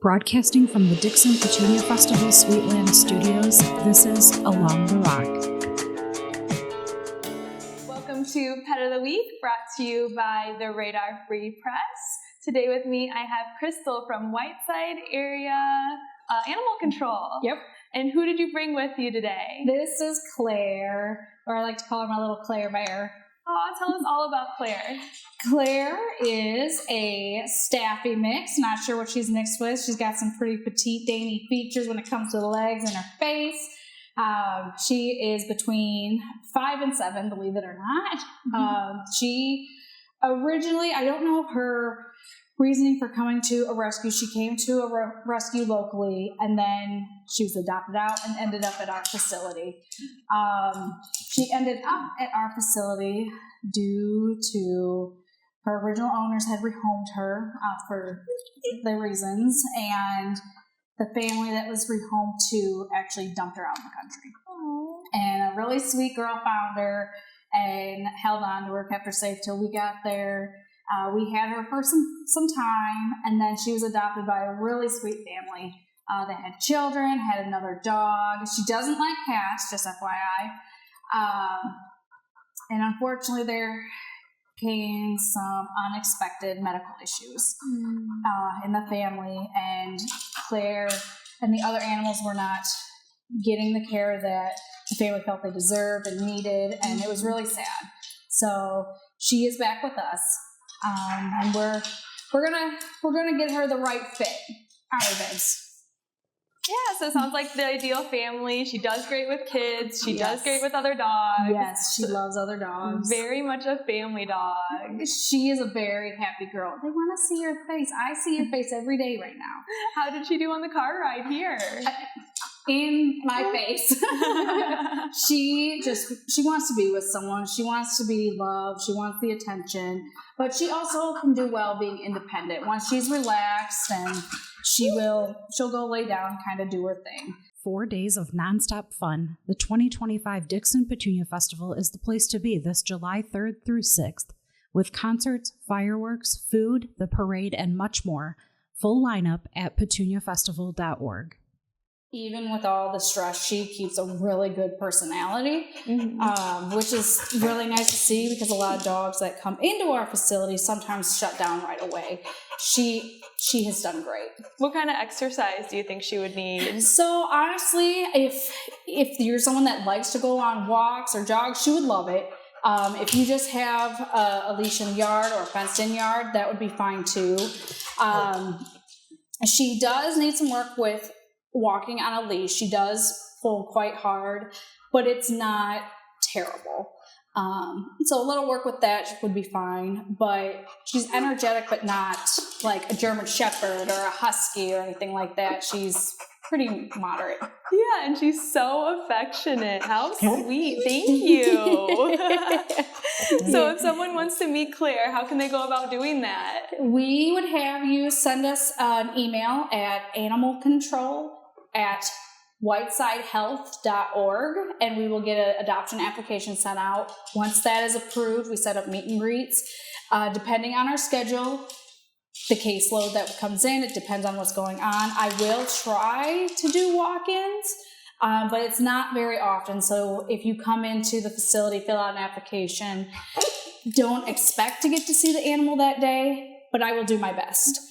Broadcasting from the Dixon Petunia Festival Sweetland Studios, this is Along the Rock. Welcome to Pet of the Week, brought to you by the Radar Free Press. Today with me, I have Crystal from Whiteside area Animal Control. Yep. And who did you bring with you today? This is Claire, or I like to call her my little Claire Bear. Oh, tell us all about Claire. Claire is a Staffy mix. Not sure what she's mixed with. She's got some pretty petite, dainty features when it comes to the legs and her face. She is between 5 and 7, believe it or not. She originally, I don't know her reasoning for coming to a rescue. She came to a rescue locally, and then she was adopted out and ended up at our facility. She ended up at our facility due to her original owners had rehomed her for their reasons, and the family that was rehomed to actually dumped her out in the country. Aww. And a really sweet girl found her and held on to her, kept her safe till we got there. We had her for some time, and then she was adopted by a really sweet family. They had children, had another dog. She doesn't like cats, just FYI. And unfortunately, there came some unexpected medical issues in the family, and Claire and the other animals were not getting the care that the family felt they deserved and needed, and it was really sad. So she is back with us. And we're gonna get her the right fit. All right, babes. Yeah, so it sounds like the ideal family. She does great with kids. She does great with other dogs. Yes, she loves other dogs. Very much a family dog. She is a very happy girl. They want to see your face. I see your face every day right now. How did she do on the car ride here? In my face. She wants to be with someone. She wants to be loved. She wants the attention. But she also can do well being independent. Once she's relaxed, and she'll go lay down, kind of do her thing. 4 days of nonstop fun. The 2025 Dixon Petunia Festival is the place to be this July 3rd through 6th. With concerts, fireworks, food, the parade, and much more. Full lineup at petuniafestival.org. Even with all the stress, she keeps a really good personality, which is really nice to see, because a lot of dogs that come into our facility sometimes shut down right away. She has done great. What kind of exercise do you think she would need? So honestly, if you're someone that likes to go on walks or jogs, she would love it. If you just have a leash in the yard or a fenced-in yard, that would be fine too. She does need some work with walking on a leash. She does pull quite hard, but it's not terrible. So a little work with that would be fine, but she's energetic, but not like a German Shepherd or a Husky or anything like that. She's pretty moderate. Yeah, and she's so affectionate. How sweet. Thank you. So if someone wants to meet Claire, how can they go about doing that? We would have you send us an email at animalcontrol@whitesidehealth.org, and we will get an adoption application sent out. Once that is approved, we set up meet and greets. Depending on our schedule, the caseload that comes in, it depends on what's going on. I will try to do walk-ins, but it's not very often. So if you come into the facility, fill out an application, don't expect to get to see the animal that day, but I will do my best.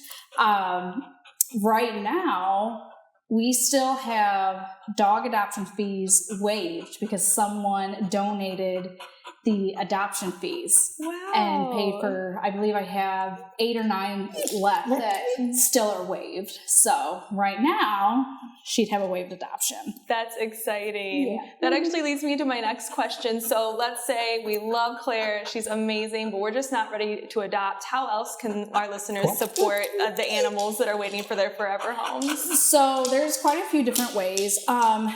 Right now, we still have dog adoption fees waived because someone donated the adoption fees and paid for, I believe I have 8 or 9 left that still are waived. So right now, she'd have a waived adoption. That's exciting. Yeah. That actually leads me to my next question. So let's say we love Claire, she's amazing, but we're just not ready to adopt. How else can our listeners support the animals that are waiting for their forever homes? So there's quite a few different ways.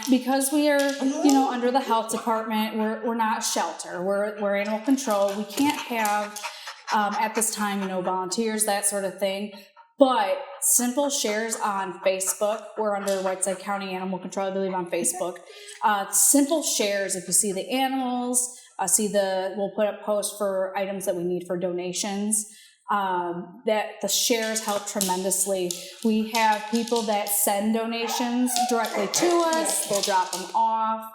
Because we are, under the health department, we're not a shelter. We're animal control. We can't have, at this time, volunteers, that sort of thing. But simple shares on Facebook. We're under Whiteside County Animal Control, I believe, on Facebook. Simple shares, if you see the animals, we'll put up posts for items that we need for donations. that the shares help tremendously. We have people that send donations directly to us. They'll drop them off.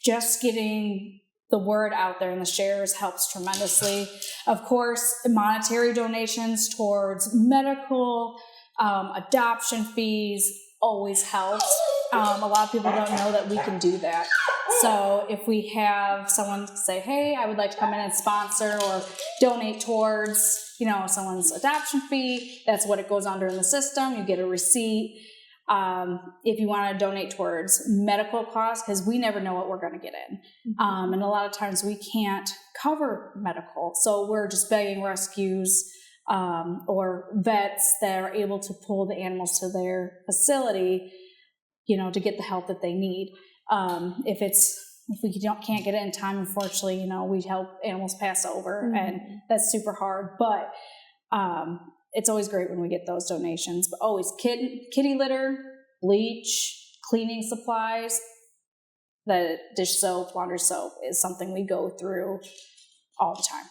Just getting the word out there and the shares helps tremendously. Of course, monetary donations towards medical, adoption fees always helps. A lot of people don't know that we can do that. So if we have someone say, hey, I would like to come in and sponsor or donate towards, someone's adoption fee, that's what it goes under in the system. You get a receipt. If you want to donate towards medical costs, because we never know what we're going to get in. And a lot of times we can't cover medical. So we're just begging rescues or vets that are able to pull the animals to their facility, to get the help that they need. If we can't get it in time, unfortunately, we help animals pass over, and that's super hard. But it's always great when we get those donations. But always kitty litter, bleach, cleaning supplies, the dish soap, laundry soap is something we go through all the time.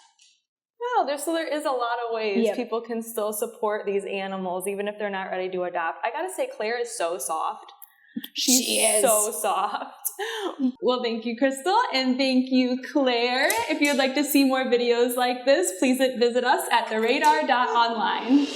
Wow, there is a lot of ways people can still support these animals, even if they're not ready to adopt. I gotta say, Claire is so soft. She is so soft. Well, thank you, Crystal, and thank you, Claire. If you'd like to see more videos like this, please visit us at theradar.online.